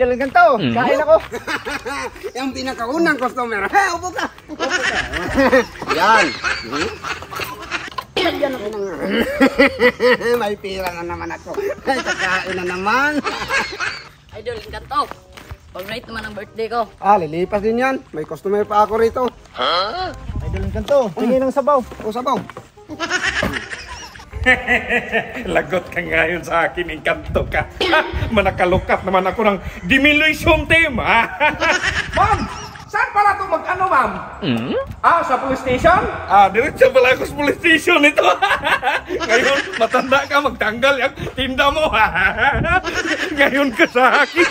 Idol ganito, kain ako. Yung pinakaunang customer. Upo ka. Upo ka. Yan. Yan ako nang. May pira na naman ako. Ay, kakain na naman. Idol ganito. Pag-rate naman ang birthday ko. Lilipas din yan. May customer pa ako rito. Idol ganito, tingin ng sabaw. O, sabaw. Lagot ka ngayon sa akin, engkanto ka. Manakalukat naman ako ng demolition team. Ma'am, saan pala ito mag-ano, ma'am? Sa police station? Diretso pala ako sa police station ito. Ngayon, matanda ka, magtanggal yung tinda mo. Ngayon ka sa akin.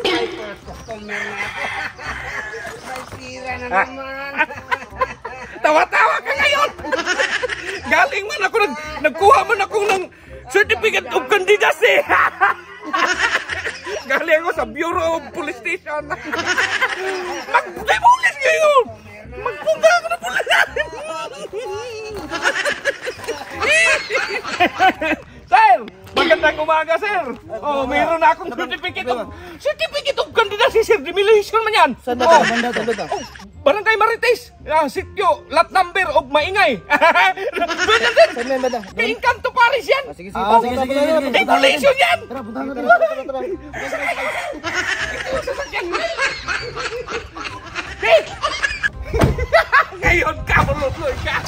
May customer na ako. May pira na naman. Tawa-tawa ka ngayon! Galing man ako, nagkuha man ako ng certificate of candidacy! Galing ako sa Bureau of Police Station! Mag-demolish ngayon! Magpunga ako ng pulis! Sir! Magandang umaga, sir! Mayroon na akong certificate of candidacy, sir! Demolition man yan! Sanda. Barangay Marites, sityo, lot number of Maingay. Engkanto Paris yan. Sige. Demolition yan. Tara. Ngayon ka, maluloy ka.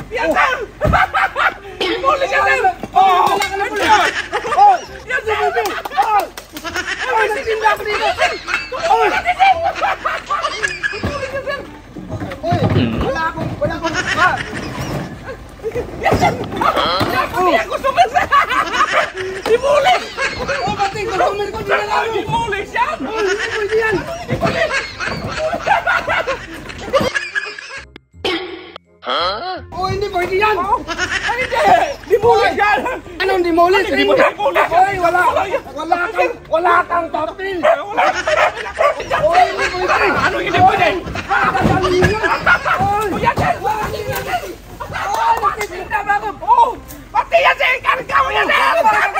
Yan, sir. Demolition yan. Nagsisimba ako dito! Wala akong. Yan gusto mo sir! Demolish! Pati customer ko dito lang. Demolish yan! Pwede yan. Hindi pwede yan. Hindi! Demolish yan! Anong demolish? Hindi mo demolish! Oy, wala kang papel. Oy, hindi pwede. Ano hindi pwede? Yan, sir. Pati yan sir! Karga mo yan sir!